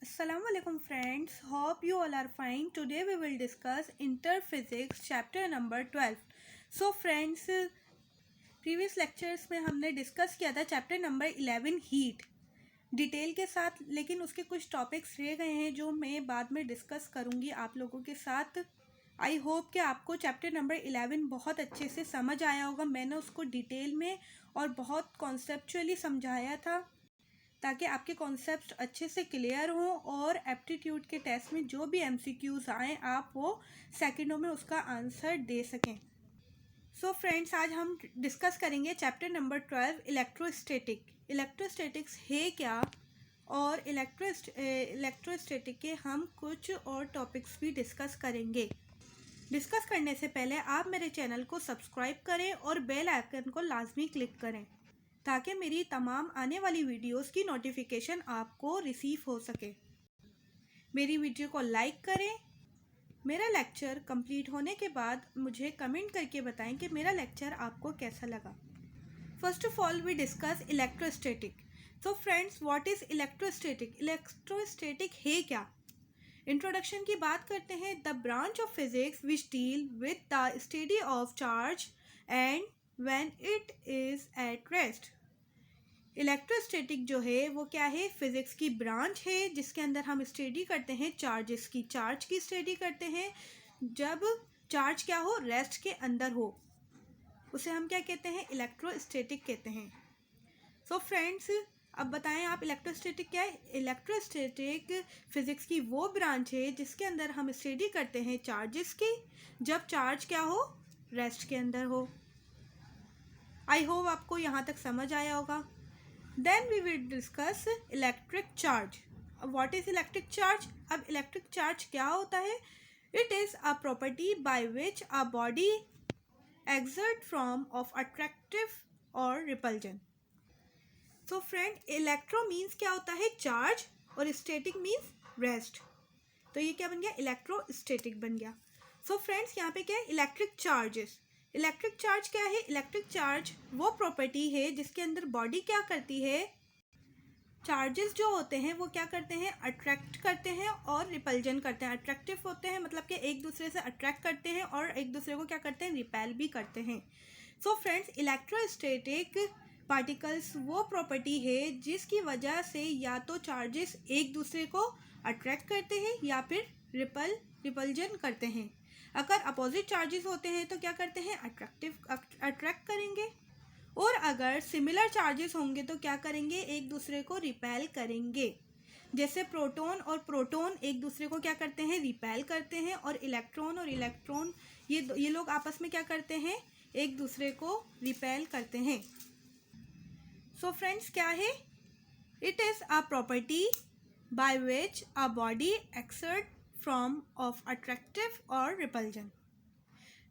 Assalamu alaikum friends, hope you all are fine. Today we will discuss Interphysics chapter number 12. So friends, previous lectures में हमने discuss किया था chapter number 11 heat detail के साथ, लेकिन उसके कुछ टॉपिक्स रह गए हैं जो मैं बाद में डिस्कस करूँगी आप लोगों के साथ. आई होप कि आपको चैप्टर नंबर 11 बहुत अच्छे से समझ आया होगा. मैंने उसको डिटेल में और बहुत कॉन्सेप्चुअली समझाया था ताकि आपके कॉन्सेप्ट अच्छे से क्लियर हों और एप्टीट्यूड के टेस्ट में जो भी एमसीक्यूज आएँ आप वो सेकंडों में उसका आंसर दे सकें. सो फ्रेंड्स, आज हम डिस्कस करेंगे चैप्टर नंबर 12 इलेक्ट्रोस्टैटिक. इलेक्ट्रोस्टैटिक्स है क्या और इलेक्ट्रोस्टैटिक के हम कुछ और टॉपिक्स भी डिस्कस करेंगे. डिस्कस करने से पहले आप मेरे चैनल को सब्सक्राइब करें और बेल आइकन को लाजमी क्लिक करें ताकि मेरी तमाम आने वाली वीडियोस की नोटिफिकेशन आपको रिसीव हो सके. मेरी वीडियो को लाइक करें. मेरा लेक्चर कंप्लीट होने के बाद मुझे कमेंट करके बताएं कि मेरा लेक्चर आपको कैसा लगा. First of all we discuss electrostatic. So friends, what is electrostatic? Electrostatic है क्या? इंट्रोडक्शन की बात करते हैं. The branch of physics which deal with the study of charge and when it is at rest. Electrostatic जो है वो क्या है? फिज़िक्स की ब्रांच है जिसके अंदर हम स्टडी करते हैं चार्जेस की. चार्ज की स्टडी करते हैं जब चार्ज क्या हो? रेस्ट के अंदर हो. उसे हम क्या कहते हैं? इलेक्ट्रोस्टैटिक कहते हैं. सो फ्रेंड्स, अब बताएं आप इलेक्ट्रोस्टैटिक क्या है? इलेक्ट्रोस्टैटिक फिज़िक्स की वो ब्रांच है जिसके अंदर हम स्टडी करते हैं चार्जेस की जब चार्ज क्या हो? रेस्ट के अंदर हो. आई होप आपको यहाँ तक समझ आया होगा. Then we will discuss electric charge. What is electric charge? अब इलेक्ट्रिक चार्ज क्या होता है? It is a property by which a body exert from of attractive और repulsion. So friend, electro means क्या होता है? चार्ज, और स्टैटिक मीन्स रेस्ट. तो ये क्या बन गया? इलेक्ट्रोस्टैटिक बन गया. सो फ्रेंड्स, यहाँ पे क्या है? Electric charges. इलेक्ट्रिक चार्ज क्या है? इलेक्ट्रिक चार्ज वो प्रॉपर्टी है जिसके अंदर बॉडी क्या करती है? चार्जेस जो होते हैं वो क्या करते हैं? अट्रैक्ट करते हैं और रिपल्जन करते हैं. अट्रैक्टिव होते हैं मतलब कि एक दूसरे से अट्रैक्ट करते हैं और एक दूसरे को क्या करते हैं? रिपेल भी करते हैं. सो फ्रेंड्स, इलेक्ट्रोस्टैटिक पार्टिकल्स वो प्रॉपर्टी है जिसकी वजह से या तो चार्जेस एक दूसरे को अट्रैक्ट करते हैं या फिर रिपल्जन करते हैं. अगर अपोजिट चार्जेस होते हैं तो क्या करते हैं? अट्रैक्ट करेंगे. और अगर सिमिलर चार्जेस होंगे तो क्या करेंगे? एक दूसरे को रिपेल करेंगे. जैसे प्रोटॉन और प्रोटॉन एक दूसरे को क्या करते हैं? रिपेल करते हैं. और इलेक्ट्रॉन ये लोग आपस में क्या करते हैं? एक दूसरे को रिपेल करते हैं. सो फ्रेंड्स, क्या है? It is a property by which a body exert from of attractive or repulsion.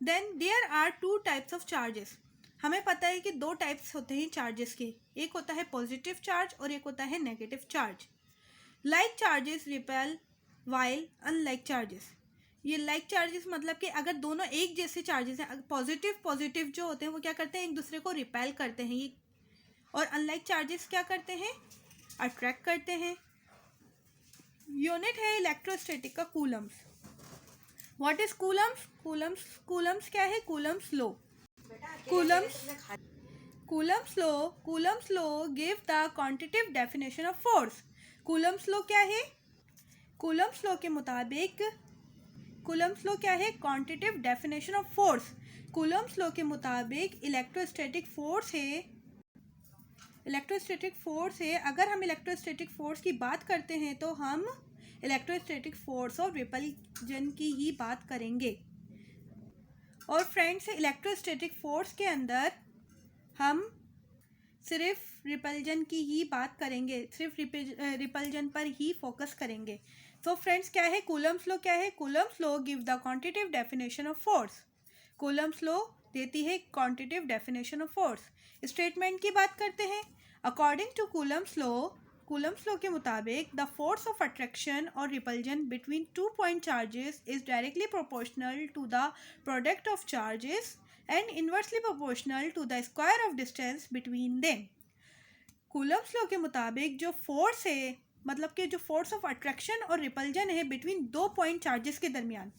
Then there are two types of charges. हमें पता है कि दो टाइप्स होते हैं चार्जेस के. एक होता है पॉजिटिव चार्ज और एक होता है negative charge. Like charges repel while unlike charges. ये लाइक चार्जेस मतलब कि अगर दोनों एक जैसे चार्जेस हैं, पॉजिटिव जो होते हैं वो क्या करते हैं? एक दूसरे को रिपेल करते हैं. और अनलाइक चार्जेस क्या करते हैं? अट्रैक्ट करते हैं. यूनिट है इलेक्ट्रोस्टैटिक का Coulomb's. What is Coulomb's? Coulomb's क्या है? Coulomb's law. Coulomb's law give the quantitative definition of force. Coulomb's law क्या है? कूलम्स लॉ के मुताबिक क्या है? Quantitative definition of force. Coulomb's law के मुताबिक इलेक्ट्रोस्टैटिक फोर्स है. अगर हम इलेक्ट्रोस्टैटिक फोर्स की बात करते हैं तो हम इलेक्ट्रोस्टैटिक फोर्स और रिपल्जन की ही बात करेंगे. और फ्रेंड्स, इलेक्ट्रोस्टैटिक फोर्स के अंदर हम सिर्फ रिपल्जन की ही बात करेंगे, सिर्फ रिपल्जन पर ही फोकस करेंगे. तो फ्रेंड्स, क्या है? कूलम्स लॉ क्या है? Coulomb's law give the quantitative definition of force. Coulomb's law देती है quantitative definition of force. Statement की बात करते हैं. अकॉर्डिंग टू कूलम्स लॉ के मुताबिक द फोर्स ऑफ अट्रैक्शन और repulsion between 2 point charges is directly proportional to the product of charges and inversely proportional to the square of distance between them. Coulomb's law के मुताबिक जो force है मतलब कि जो फोर्स ऑफ अट्रैक्शन और repulsion है बिटवीन दो पॉइंट चार्जेस के दरमियान।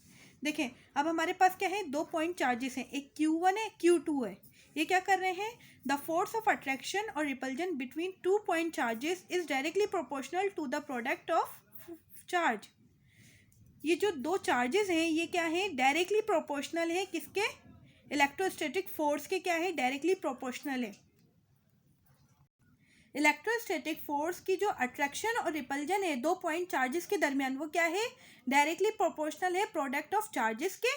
देखें, अब हमारे पास क्या है, दो पॉइंट चार्जेस हैं, एक Q1 है, Q2 है। ये क्या कर रहे हैं, द फोर्स ऑफ अट्रैक्शन और repulsion between two point charges is directly proportional to the product of charge. ये जो दो चार्जेस हैं ये क्या है, डायरेक्टली प्रोपोर्शनल है किसके, इलेक्ट्रोस्टैटिक फोर्स के क्या है, डायरेक्टली प्रोपोर्शनल है। इलेक्ट्रोस्टैटिक फोर्स की जो अट्रैक्शन और रिपल्जन है दो पॉइंट चार्जेस के दरमियान, वो क्या है, डायरेक्टली प्रोपोर्शनल है प्रोडक्ट ऑफ चार्जेस के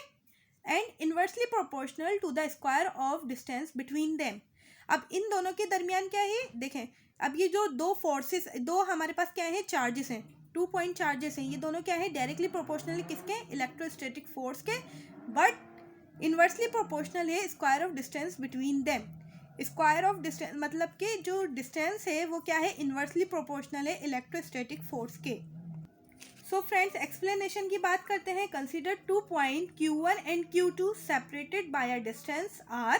and inversely proportional to the square of distance between them. अब इन दोनों के दरमियान क्या है, देखें, अब ये जो दो फोर्सेस, दो हमारे पास क्या है, चार्जेस हैं, टू पॉइंट चार्जेस हैं, ये दोनों क्या है, डायरेक्टली प्रोपोर्शनल है किसके, इलेक्ट्रोस्टैटिक फोर्स के, बट इन्वर्सली प्रोपोर्शनल है square of distance between them. Square of distance मतलब कि जो डिस्टेंस है वो क्या है, इन्वर्सली प्रोपोर्शनल है इलेक्ट्रोस्टैटिक फोर्स के। सो फ्रेंड्स, एक्सप्लेनेशन की बात करते हैं। Consider two point Q1 and Q2 separated by a distance R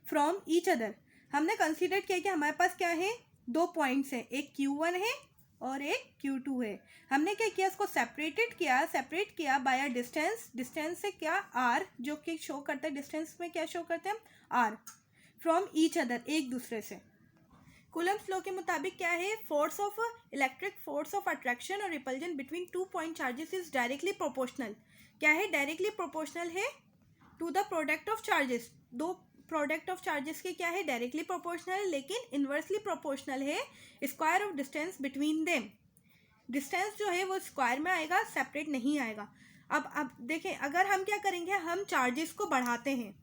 from each other. हमने कंसीडर किया कि हमारे पास क्या है, दो पॉइंट्स हैं, एक Q1 है और एक Q2 है। हमने क्या किया, इसको सेपरेट किया बाय अ डिस्टेंस, डिस्टेंस से क्या, R, जो कि शो करता है, डिस्टेंस में क्या शो करते हैं, R, फ्रॉम ईच अदर, एक दूसरे से। कूलम्स लॉ के मुताबिक क्या है, force of electric force of attraction और repulsion between two point charges is directly proportional. क्या है, डायरेक्टली प्रोपोर्शनल है to the product of charges. दो प्रोडक्ट ऑफ चार्जेस के क्या है, डायरेक्टली प्रोपोर्शनल है, लेकिन इन्वर्सली प्रोपोर्शनल है square of distance between them. Distance जो है वो स्क्वायर में आएगा, सेपरेट नहीं आएगा। अब देखें, अगर हम क्या करेंगे, हम चार्जेस को बढ़ाते हैं।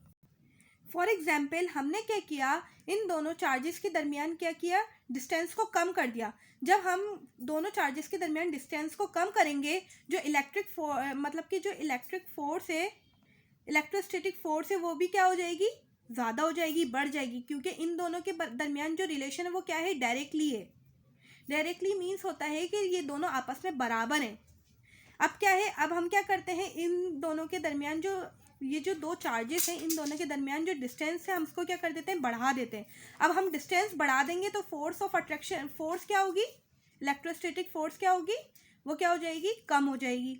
फॉर एग्जाम्पल, हमने क्या किया, इन दोनों चार्जेस के दरमियान क्या किया, डिस्टेंस को कम कर दिया। जब हम दोनों चार्जेस के दरमियान डिस्टेंस को कम करेंगे, जो मतलब कि जो इलेक्ट्रिक फोर्स है, इलेक्ट्रोस्टैटिक फोर्स है, वो भी क्या हो जाएगी, ज़्यादा हो जाएगी, बढ़ जाएगी, क्योंकि इन दोनों के दरमियान जो रिलेशन है वो क्या है, डायरेक्टली है। डायरेक्टली मीन्स होता है कि ये दोनों आपस में बराबर हैं। अब क्या है, अब हम क्या करते हैं, इन दोनों के दरमियान जो ये जो दो चार्जेस हैं, इन दोनों के दरमियान जो डिस्टेंस है, हम उसको क्या कर देते हैं, बढ़ा देते हैं। अब हम डिस्टेंस बढ़ा देंगे तो फोर्स ऑफ अट्रैक्शन, फोर्स क्या होगी, इलेक्ट्रोस्टैटिक फोर्स क्या होगी, वो क्या हो जाएगी, कम हो जाएगी।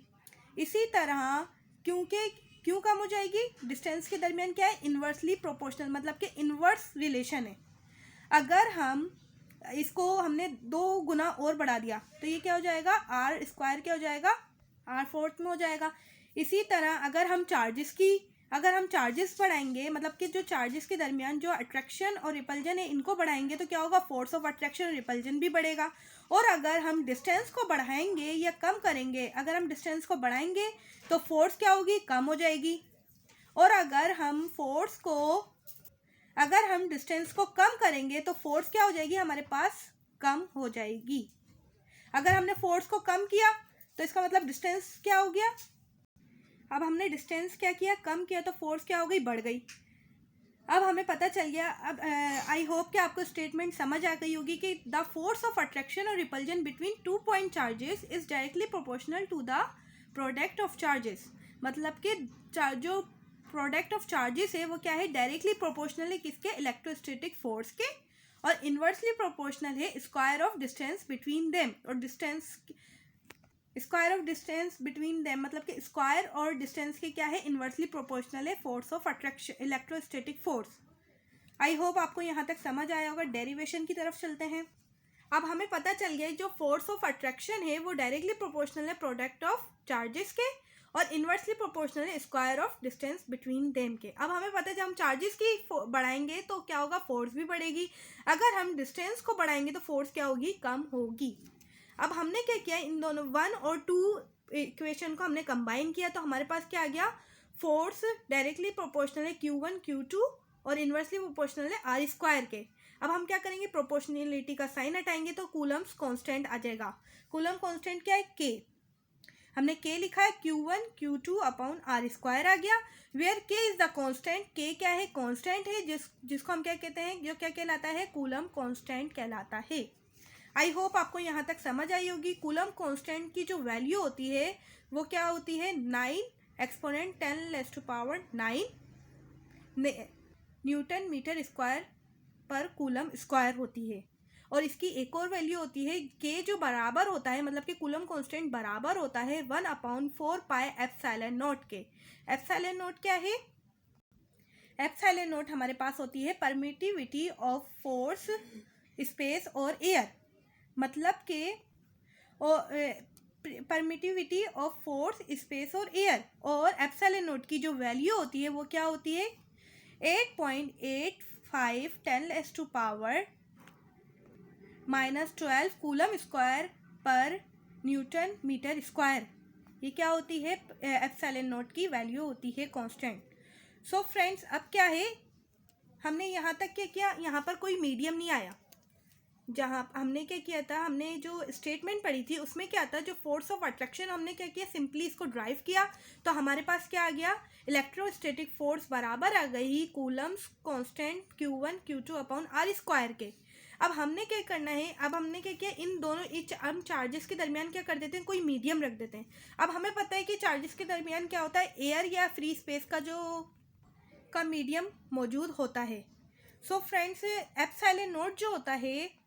इसी तरह क्यों कम हो जाएगी, डिस्टेंस के दरमियान क्या है, इन्वर्सली प्रोपोर्शनल, मतलब कि इन्वर्स रिलेशन है। अगर हम इसको हमने दो गुना और बढ़ा दिया तो ये क्या हो जाएगा, आर स्क्वायर क्या हो जाएगा, आर फोर्थ में हो जाएगा। इसी तरह अगर हम चार्जेस बढ़ाएंगे, मतलब कि जो चार्जेस के दरमियान जो अट्रैक्शन और रिपल्जन है इनको बढ़ाएंगे तो क्या होगा, फोर्स ऑफ अट्रैक्शन और रिपल्जन भी बढ़ेगा। और अगर हम डिस्टेंस को बढ़ाएंगे या कम करेंगे, अगर हम डिस्टेंस को बढ़ाएंगे तो फोर्स क्या होगी, कम हो जाएगी। और अगर हम डिस्टेंस को कम करेंगे तो फोर्स क्या हो जाएगी, हमारे पास कम हो जाएगी। अगर हमने फोर्स को कम किया तो इसका मतलब डिस्टेंस क्या हो गया, अब हमने डिस्टेंस क्या किया, कम किया, तो फोर्स क्या हो गई, बढ़ गई। अब हमें पता चल गया। अब आई होप कि आपको स्टेटमेंट समझ आ गई होगी कि द फोर्स ऑफ अट्रैक्शन और repulsion between two point charges is directly proportional to the product of charges. मतलब कि जो प्रोडक्ट ऑफ चार्जेस है वो क्या है, डायरेक्टली प्रोपोर्शनल है किसके, इलेक्ट्रोस्टैटिक फोर्स के, और इन्वर्सली प्रोपोर्शनल है square of distance between them. और square of distance between them मतलब कि स्क्वायर और डिस्टेंस के क्या है, इन्वर्सली प्रोपोर्शनल है force of attraction, electrostatic force. I hope आपको यहाँ तक समझ आया होगा। डेरिवेशन की तरफ चलते हैं। अब हमें पता चल गया जो फोर्स ऑफ अट्रैक्शन है वो डायरेक्टली प्रोपोर्शनल है प्रोडक्ट ऑफ चार्जेस के, और इन्वर्सली प्रोपोर्शनल है square of distance between them के। अब हमें पता है जब हम चार्जेस की बढ़ाएंगे तो क्या होगा, फोर्स भी बढ़ेगी। अगर हम डिस्टेंस को बढ़ाएंगे तो फोर्स क्या होगी, कम होगी। अब हमने क्या किया, इन दोनों 1 और 2 इक्वेशन को हमने कंबाइन किया तो हमारे पास क्या आ गया, फोर्स डायरेक्टली प्रोपोर्शनल है Q1 Q2 और इन्वर्सली प्रोपोर्शनल है आर स्क्वायर के। अब हम क्या करेंगे, प्रोपोर्शनलिटी का साइन हटाएंगे तो कूलम्स कांस्टेंट आ जाएगा। कूलम कांस्टेंट क्या है, K। हमने K लिखा है, Q1 Q2 upon are square आ गया, where K is the constant. K क्या है, कांस्टेंट है, जिसको हम क्या कहते हैं, जो क्या कहलाता है, कूलम कांस्टेंट कहलाता है। आई होप आपको यहाँ तक समझ आई होगी। कूलम कांस्टेंट की जो वैल्यू होती है वो क्या होती है, 9 एक्सपोनेंट 10⁻⁹ न्यूटन मीटर स्क्वायर पर कूलम स्क्वायर होती है। और इसकी एक और वैल्यू होती है के, जो बराबर होता है, मतलब कि कूलम कांस्टेंट बराबर होता है 1/4 पाई एप्सिलॉन नॉट के। एप्सिलॉन नॉट क्या है? एप्सिलॉन नॉट हमारे पास होती है परमिटिविटी ऑफ फोर्स, स्पेस और एयर, मतलब कि परमिटिविटी ऑफ फोर्स, स्पेस और एयर। और एप्सिलॉन नॉट की जो वैल्यू होती है वो क्या होती है? 8.85 10⁻⁻12 कूलम स्क्वायर पर न्यूटन मीटर स्क्वायर। ये क्या होती है? एप्सिलॉन नॉट की वैल्यू होती है कांस्टेंट। सो फ्रेंड्स, अब क्या है, हमने यहाँ तक क्या किया, यहाँ पर कोई मीडियम नहीं आया। जहाँ हमने क्या किया था, हमने जो स्टेटमेंट पढ़ी थी उसमें क्या था, जो फोर्स ऑफ अट्रैक्शन, हमने क्या किया, सिंपली इसको ड्राइव किया तो हमारे पास क्या आ गया, इलेक्ट्रोस्टैटिक फोर्स बराबर आ गई Coulomb's constant Q1 Q2 upon R square के। अब हमने क्या करना है, अब हमने क्या किया, इन दोनों हम चार्जेस के दरमियान क्या कर देते हैं, कोई मीडियम रख देते हैं। अब हमें पता है कि चार्जेस के दरमियान क्या होता है, एयर या फ्री स्पेस का मीडियम मौजूद होता है। सो फ्रेंड्स, एप्सिलॉन नॉट जो होता है,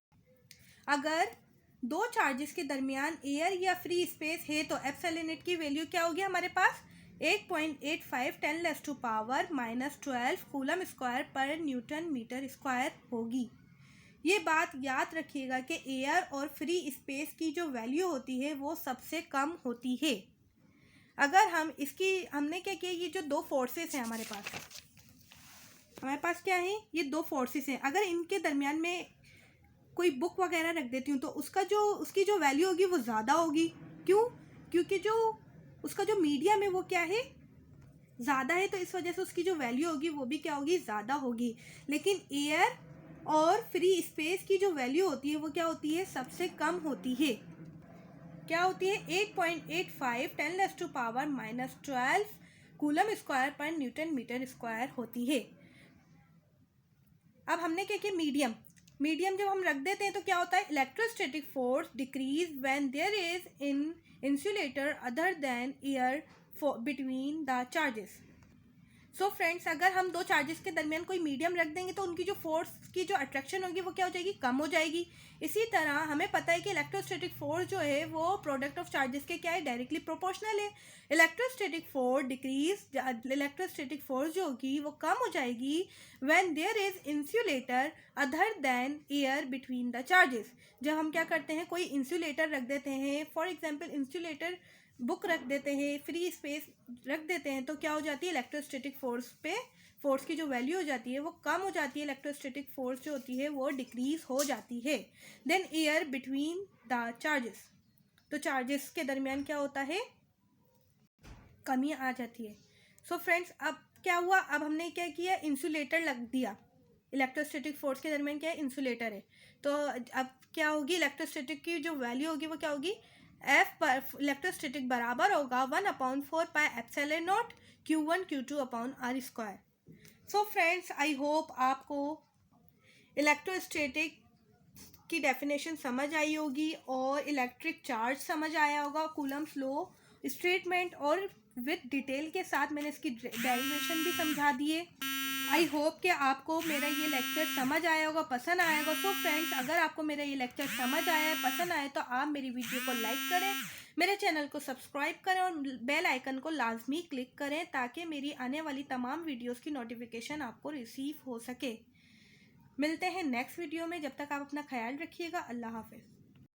अगर दो चार्जेस के दरमियान एयर या फ्री स्पेस है तो एप्सिलॉन नॉट की वैल्यू क्या होगी हमारे पास? 8.85 10⁻⁻12 कूलम स्क्वायर पर न्यूटन मीटर स्क्वायर होगी। ये बात याद रखिएगा कि एयर और फ्री स्पेस की जो वैल्यू होती है वो सबसे कम होती है। अगर हमने क्या किया, ये जो दो फोर्सेस हैं हमारे पास क्या है, ये दो फोर्सेस हैं। अगर इनके दरमियान में कोई बुक वगैरह रख देती हूँ तो उसकी जो वैल्यू होगी वो ज़्यादा होगी। क्यों? क्योंकि जो उसका जो मीडियम है वो क्या है, ज़्यादा है, तो इस वजह से उसकी जो वैल्यू होगी वो भी क्या होगी, ज़्यादा होगी। लेकिन एयर और फ्री स्पेस की जो वैल्यू होती है वो क्या होती है, सबसे कम होती है। क्या होती है? 8.85 10⁻⁻12 कूलम स्क्वायर पर न्यूटन मीटर स्क्वायर होती है। अब हमने क्या किया, मीडियम जब हम रख देते हैं तो क्या होता है, electrostatic force decrease when there is in insulator other than air between the charges. So friends, अगर हम दो चार्जेस के दरमियान कोई मीडियम रख देंगे तो उनकी जो फोर्स की जो अट्रैक्शन होगी वो क्या हो जाएगी, कम हो जाएगी। इसी तरह हमें पता है कि इलेक्ट्रोस्टैटिक फोर्स जो है वो प्रोडक्ट ऑफ चार्जेस के क्या है, डायरेक्टली प्रोपोर्शनल है। इलेक्ट्रोस्टैटिक फोर्स जो होगी वो कम हो जाएगी when there is insulator other than air between the charges. जब हम क्या करते हैं, कोई इंसुलेटर रख देते हैं, फॉर एग्जाम्पल इंसुलेटर बुक रख देते हैं, फ्री स्पेस रख देते हैं, तो क्या हो जाती है, इलेक्ट्रोस्टैटिक फोर्स की जो वैल्यू हो जाती है वो कम हो जाती है। इलेक्ट्रोस्टैटिक फोर्स जो होती है वो डिक्रीज हो जाती है। Then air between the charges, तो चार्जेस के दरमियान क्या होता है, कमी आ जाती है। सो फ्रेंड्स, अब क्या हुआ, अब हमने क्या किया, इंसुलेटर लग दिया। इलेक्ट्रोस्टैटिक फोर्स के दरमियान क्या है, इंसुलेटर है। तो अब क्या होगी, इलेक्ट्रोस्टैटिक की जो वैल्यू होगी वो क्या होगी, एफ पर इलेक्ट्रोस्टैटिक बराबर होगा 1/4 pi epsilon not Q1 Q2 upon R square. So friends, I hope आपको इलेक्ट्रोस्टैटिक की डेफिनेशन समझ आई होगी और इलेक्ट्रिक चार्ज समझ आया होगा, कूलम्स लॉ स्टेटमेंट और विद डिटेल के साथ मैंने इसकी डेरिवेशन भी समझा दिए। आई होप कि आपको मेरा ये लेक्चर समझ आया होगा, पसंद आया होगा। सो फ्रेंड्स, अगर आपको मेरा ये लेक्चर समझ आया है, पसंद आया, तो आप मेरी वीडियो को लाइक करें, मेरे चैनल को सब्सक्राइब करें और बेल आइकन को लाजमी क्लिक करें ताकि मेरी आने वाली तमाम वीडियोस की नोटिफिकेशन आपको रिसीव हो सके। मिलते हैं नेक्स्ट वीडियो में, जब तक आप अपना ख्याल रखिएगा। अल्लाह हाफिज़।